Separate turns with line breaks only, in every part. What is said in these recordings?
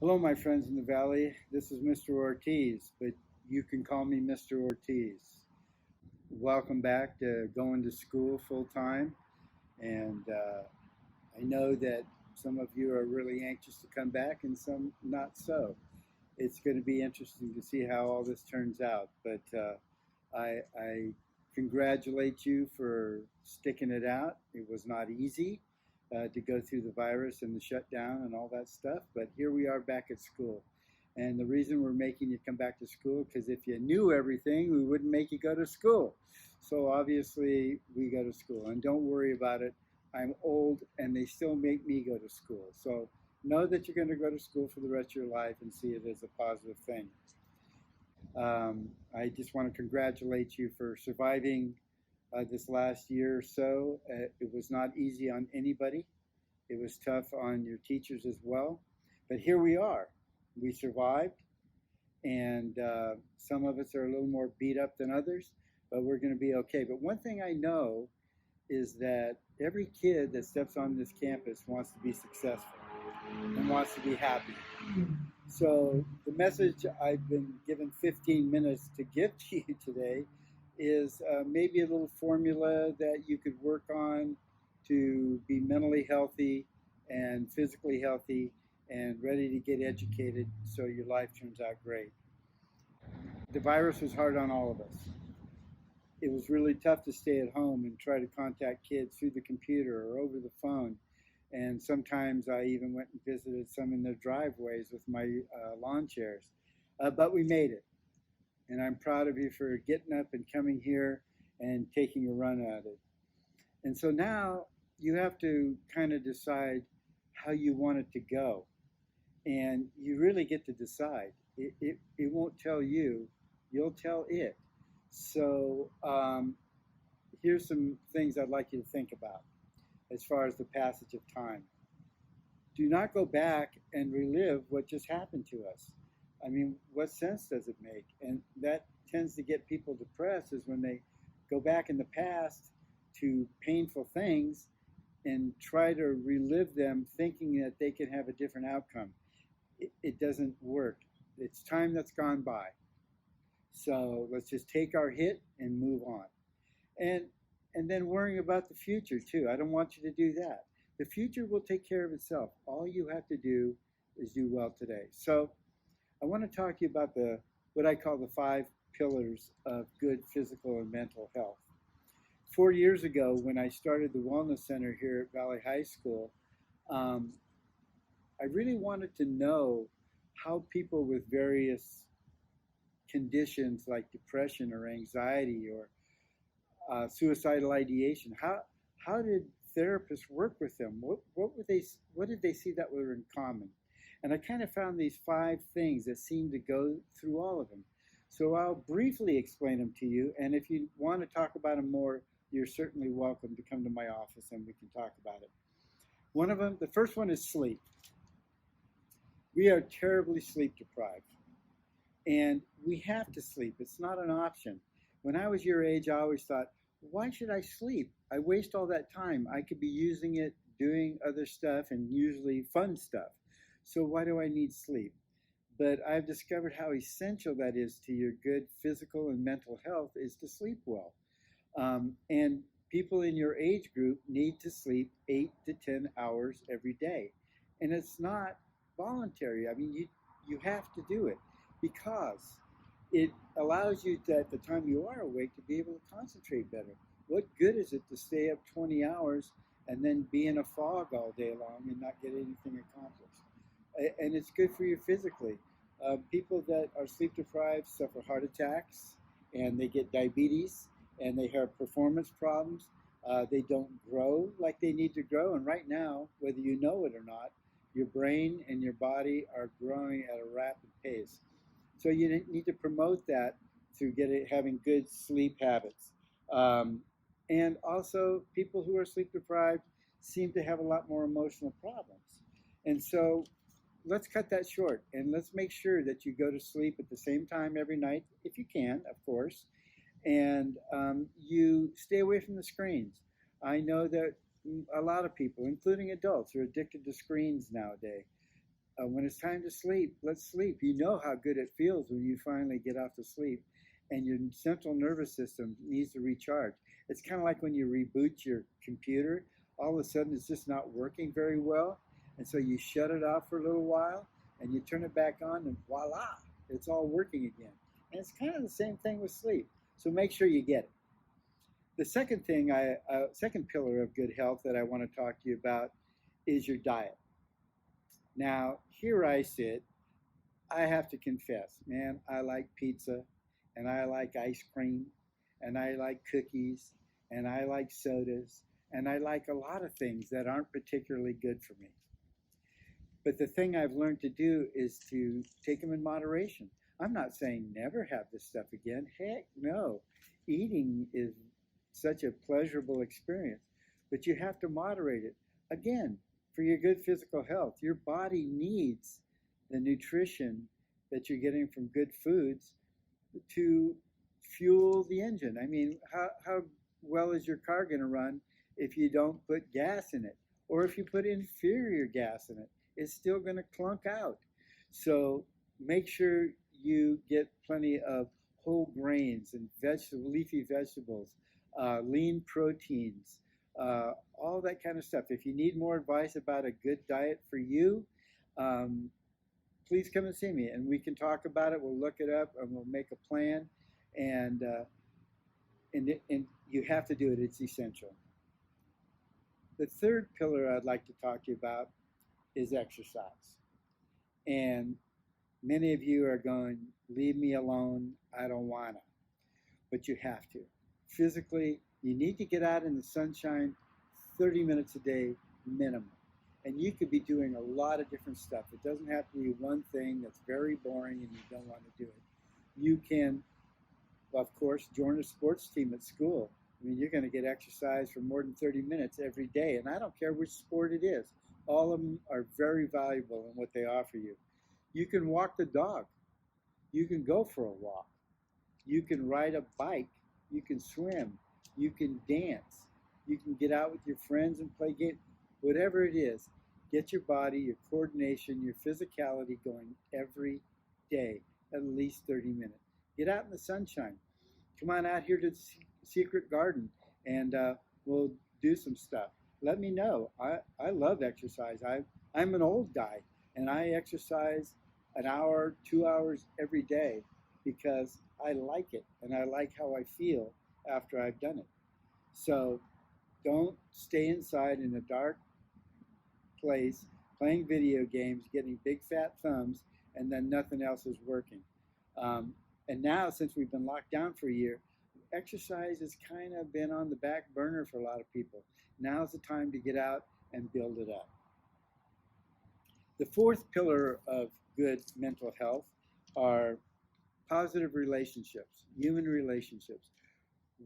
Hello, my friends in the Valley. This is Mr. Ortiz, but you can call me Mr. Ortiz. Welcome back to going to school full time. And I know that some of you are really anxious to come back and some not so. It's going to be interesting to see how all this turns out. But I congratulate you for sticking it out. It was not easy to go through the virus and the shutdown and all that stuff, but here we are back at school. And the reason we're making you come back to school, because if you knew everything, we wouldn't make you go to school. So obviously, we go to school. And don't worry about it. I'm old and they still make me go to school. So know that you're going to go to school for the rest of your life and see it as a positive thing. I just want to congratulate you for surviving this last year or so. It was not easy on anybody. It was tough on your teachers as well. But here we are. We survived, and some of us are a little more beat up than others, but we're going to be okay. But one thing I know is that every kid that steps on this campus wants to be successful and wants to be happy. So the message I've been given 15 minutes to give to you today is maybe a little formula that you could work on to be mentally healthy and physically healthy and ready to get educated so your life turns out great. The virus was hard on all of us. It was really tough to stay at home and try to contact kids through the computer or over the phone. And sometimes I even went and visited some in their driveways with my lawn chairs. But we made it. And I'm proud of you for getting up and coming here and taking a run at it. And so now you have to kind of decide how you want it to go. And you really get to decide. It won't tell you, you'll tell it. So here's some things I'd like you to think about as far as the passage of time. Do not go back and relive what just happened to us. I mean, what sense does it make? And that tends to get people depressed is when they go back in the past to painful things and try to relive them thinking that they can have a different outcome. It doesn't work. It's time that's gone by. So let's just take our hit and move on. And and then worrying about the future too. I don't want you to do that. The future will take care of itself. All you have to do is do well today. So I want to talk to you about the what I call the five pillars of good physical and mental health. 4 years ago, when I started the Wellness Center here at Valley High School, um, I really wanted to know how people with various conditions like depression or anxiety or suicidal ideation, how did therapists work with them? What did they see that were in common? And I kind of found these five things that seem to go through all of them. So I'll briefly explain them to you. And if you want to talk about them more, you're certainly welcome to come to my office and we can talk about it. One of them, the first one is sleep. We are terribly sleep deprived. And we have to sleep. It's not an option. When I was your age, I always thought, why should I sleep? I waste all that time. I could be using it doing other stuff and usually fun stuff. So why do I need sleep? But I've discovered how essential that is to your good physical and mental health is to sleep well. And people in your age group need to sleep 8 to 10 hours every day. And it's not voluntary. I mean, you have to do it because it allows you to, at the time you are awake, to be able to concentrate better. What good is it to stay up 20 hours and then be in a fog all day long and not get anything accomplished? And it's good for you physically. People that are sleep deprived suffer heart attacks and they get diabetes and they have performance problems. They don't grow like they need to grow. And right now, whether you know it or not, your brain and your body are growing at a rapid pace. So you need to promote that through having good sleep habits. And also, people who are sleep deprived seem to have a lot more emotional problems. And so let's cut that short and let's make sure that you go to sleep at the same time every night, if you can, of course, and you stay away from the screens. I know that a lot of people, including adults, are addicted to screens nowadays. when it's time to sleep, let's sleep. You know how good it feels when you finally get off to sleep and your central nervous system needs to recharge. It's kind of like when you reboot your computer, all of a sudden it's just not working very well. And so you shut it off for a little while and you turn it back on and voila, it's all working again. And it's kind of the same thing with sleep. So make sure you get it. The second thing, second pillar of good health that I want to talk to you about is your diet. Now, here I sit. I have to confess, man, I like pizza and I like ice cream and I like cookies and I like sodas and I like a lot of things that aren't particularly good for me. But the thing I've learned to do is to take them in moderation. I'm not saying never have this stuff again. Heck no. Eating is such a pleasurable experience, but you have to moderate it. Again, for your good physical health, your body needs the nutrition that you're getting from good foods to fuel the engine. I mean, how well is your car going to run if you don't put gas in it? Or if you put inferior gas in it, it's still going to clunk out. So make sure you get plenty of whole grains and leafy vegetables, lean proteins, all that kind of stuff. If you need more advice about a good diet for you, please come and see me and we can talk about it. We'll look it up and we'll make a plan. And you have to do it. It's essential. The third pillar I'd like to talk to you about is exercise. And many of you are going, leave me alone. I don't want to. But you have to. Physically, you need to get out in the sunshine 30 minutes a day minimum. And you could be doing a lot of different stuff. It doesn't have to be one thing that's very boring and you don't want to do it. You can, of course, join a sports team at school. I mean, you're going to get exercise for more than 30 minutes every day. And I don't care which sport it is. All of them are very valuable in what they offer you. You can walk the dog. You can go for a walk. You can ride a bike. You can swim. You can dance. You can get out with your friends and play games. Whatever it is, get your body, your coordination, your physicality going every day, at least 30 minutes. Get out in the sunshine. Come on out here to the Secret Garden and we'll do some stuff. Let me know. I love exercise. I'm an old guy and I exercise an hour, 2 hours every day because I like it and I like how I feel after I've done it. So don't stay inside in a dark place playing video games, getting big fat thumbs, and then nothing else is working. And now, since we've been locked down for a year, exercise has kind of been on the back burner for a lot of people. Now's the time to get out and build it up. The fourth pillar of good mental health are positive relationships, human relationships.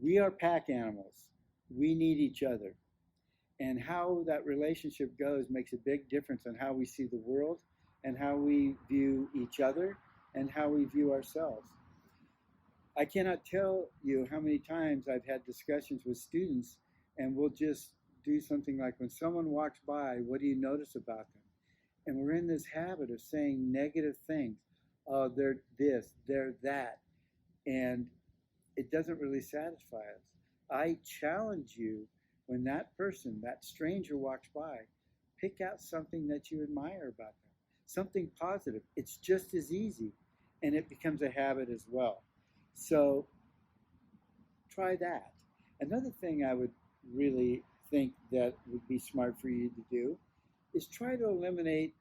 We are pack animals. We need each other. And how that relationship goes makes a big difference in how we see the world and how we view each other and how we view ourselves. I cannot tell you how many times I've had discussions with students and we'll just do something like, when someone walks by, what do you notice about them? And we're in this habit of saying negative things. Oh, they're this, they're that. And it doesn't really satisfy us. I challenge you, when that person, that stranger walks by, pick out something that you admire about them, something positive. It's just as easy, and it becomes a habit as well. So try that. Another thing I would really think that would be smart for you to do is try to eliminate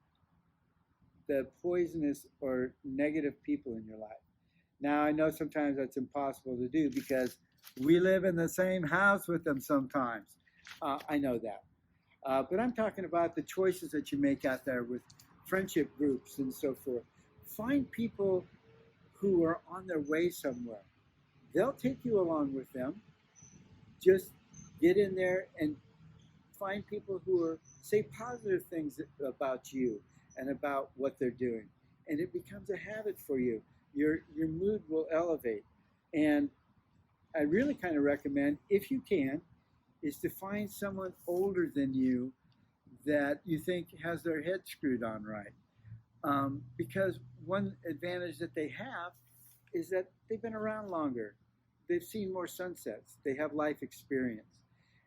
the poisonous or negative people in your life. Now, I know sometimes that's impossible to do because we live in the same house with them sometimes. I know that. But I'm talking about the choices that you make out there with friendship groups and so forth. Find people who are on their way somewhere. They'll take you along with them. Just get in there and find people who say positive things about you and about what they're doing. And it becomes a habit for you. Your mood will elevate. And I really kind of recommend, if you can, is to find someone older than you that you think has their head screwed on right. Because one advantage that they have is that they've been around longer. They've seen more sunsets. They have life experience.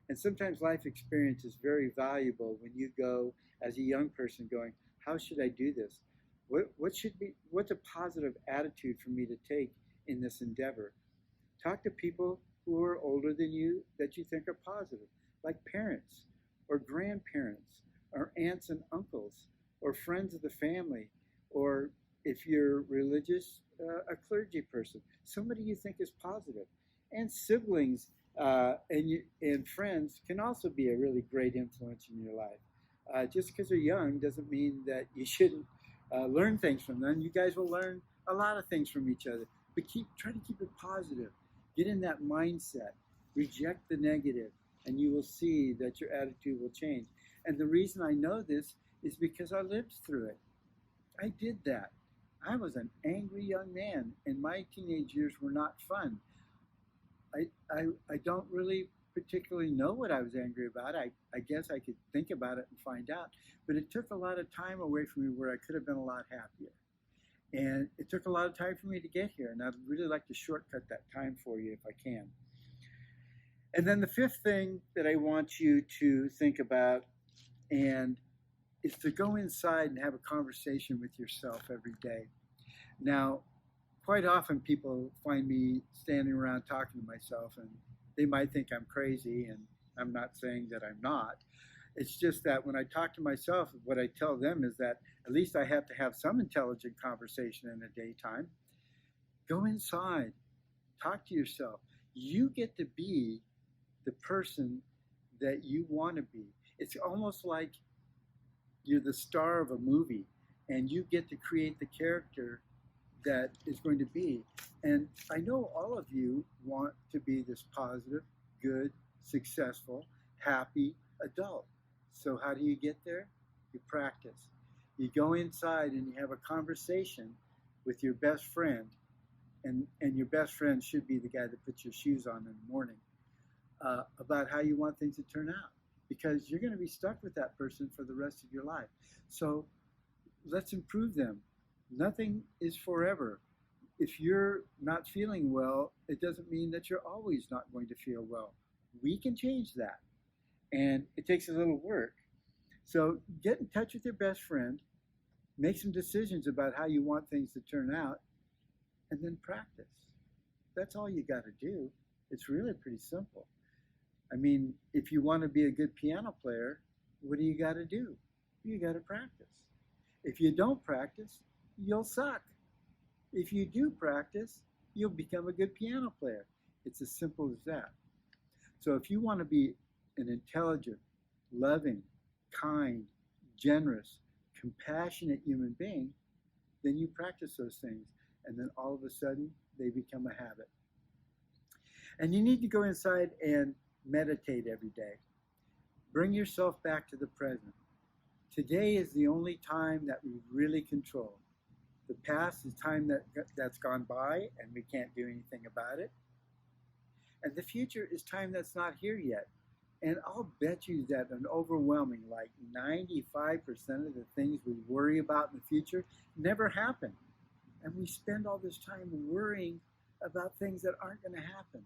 And sometimes life experience is very valuable when you go as a young person going, how should I do this? What's a positive attitude for me to take in this endeavor? Talk to people who are older than you that you think are positive, like parents or grandparents or aunts and uncles or friends of the family, or if you're religious, a clergy person, somebody you think is positive. And siblings and friends can also be a really great influence in your life. Just because they're young doesn't mean that you shouldn't learn things from them. You guys will learn a lot of things from each other, but try to keep it positive. Get in that mindset. Reject the negative, and you will see that your attitude will change. And the reason I know this is because I lived through it. I did that. I was an angry young man, and my teenage years were not fun. I don't really particularly know what I was angry about. I guess I could think about it and find out. But it took a lot of time away from me where I could have been a lot happier. And it took a lot of time for me to get here. And I'd really like to shortcut that time for you if I can. And then the fifth thing that I want you to think about and is to go inside and have a conversation with yourself every day. Now, quite often people find me standing around talking to myself, and they might think I'm crazy, and I'm not saying that I'm not. It's just that when I talk to myself, what I tell them is that at least I have to have some intelligent conversation in the daytime. Go inside, talk to yourself. You get to be the person that you want to be. It's almost like you're the star of a movie, and you get to create the character that is going to be. And I know all of you want to be this positive, good, successful, happy adult. So how do you get there? You practice. You go inside and you have a conversation with your best friend, and your best friend should be the guy that puts your shoes on in the morning, about how you want things to turn out. Because you're going to be stuck with that person for the rest of your life. So let's improve them. Nothing is forever. If you're not feeling well, it doesn't mean that you're always not going to feel well. We can change that. And it takes a little work. So get in touch with your best friend, make some decisions about how you want things to turn out, and then practice. That's all you got to do. It's really pretty simple. I mean, if you want to be a good piano player, what do you got to do? You got to practice. If you don't practice, you'll suck. If you do practice, you'll become a good piano player. It's as simple as that. So if you want to be an intelligent, loving, kind, generous, compassionate human being, then you practice those things. And then all of a sudden, they become a habit. And you need to go inside and meditate every day. Bring yourself back to the present. Today is the only time that we really control. The past is time that's gone by and we can't do anything about it. And the future is time that's not here yet. And I'll bet you that an overwhelming, like 95% of the things we worry about in the future never happen. And we spend all this time worrying about things that aren't going to happen.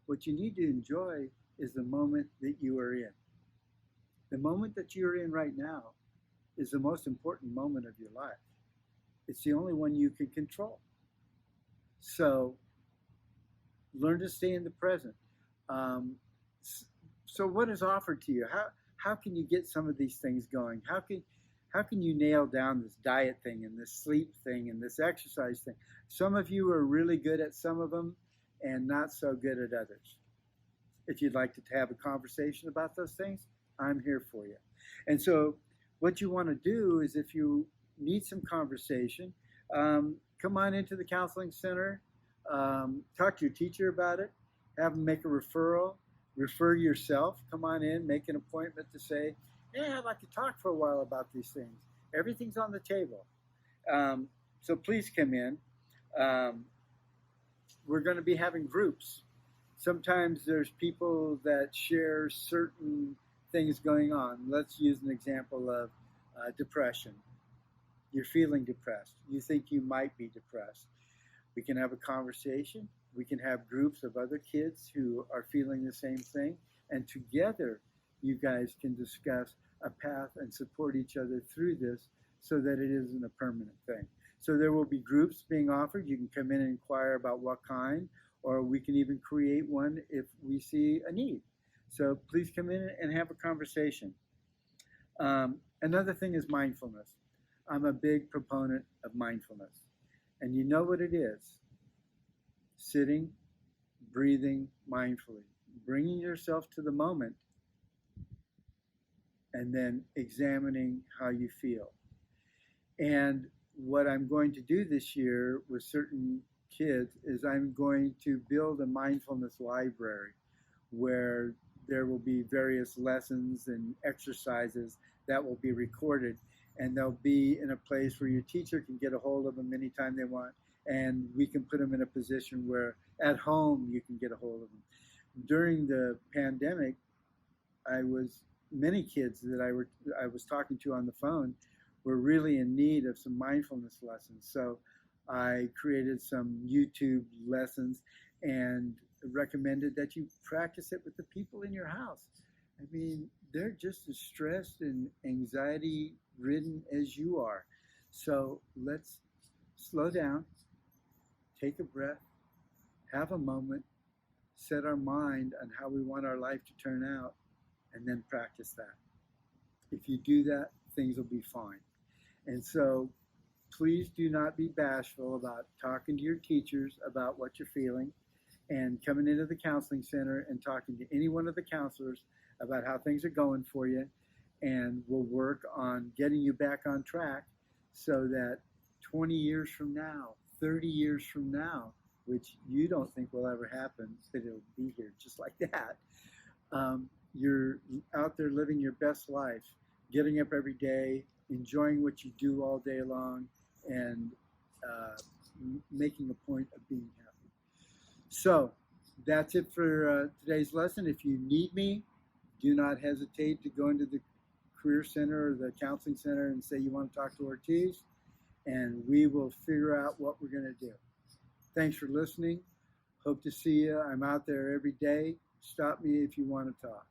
What you need to enjoy is the moment that you are in. The moment that you're in right now is the most important moment of your life. It's the only one you can control. So learn to stay in the present. So what is offered to you? How can you get some of these things going? How can you nail down this diet thing and this sleep thing and this exercise thing? Some of you are really good at some of them and not so good at others. If you'd like to have a conversation about those things, I'm here for you. And so what you want to do is, if you need some conversation, come on into the counseling center, talk to your teacher about it, have them make a referral, refer yourself, come on in, make an appointment to say, yeah, I'd like to talk for a while about these things. Everything's on the table. So please come in. We're going to be having groups. Sometimes there's people that share certain things going on. Let's use an example of depression. you're feeling depressed. You think you might be depressed. We can have a conversation. We can have groups of other kids who are feeling the same thing. And together, you guys can discuss a path and support each other through this so that it isn't a permanent thing. So there will be groups being offered. You can come in and inquire about what kind, or we can even create one if we see a need. So please come in and have a conversation. Another thing is mindfulness. I'm a big proponent of mindfulness. And you know what it is. Sitting, breathing mindfully, bringing yourself to the moment, and then examining how you feel. And what I'm going to do this year with certain kids is I'm going to build a mindfulness library where there will be various lessons and exercises that will be recorded, and they'll be in a place where your teacher can get a hold of them anytime they want, and we can put them in a position where at home you can get a hold of them. During the pandemic, many kids that I was talking to on the phone were really in need of some mindfulness lessons. So I created some YouTube lessons and recommended that you practice it with the people in your house. I mean, they're just as stressed and anxiety ridden as you are. So let's slow down, take a breath, have a moment, set our mind on how we want our life to turn out, and then practice that. If you do that, things will be fine. And so please do not be bashful about talking to your teachers about what you're feeling and coming into the counseling center and talking to any one of the counselors about how things are going for you. And we'll work on getting you back on track so that 20 years from now, 30 years from now, which you don't think will ever happen, that it'll be here just like that, you're out there living your best life, getting up every day, enjoying what you do all day long, and making a point of being happy. So that's it for today's lesson. If you need me, do not hesitate to go into the Career Center or the Counseling Center and say you want to talk to Ortiz, and we will figure out what we're going to do. Thanks for listening. Hope to see you. I'm out there every day. Stop me if you want to talk.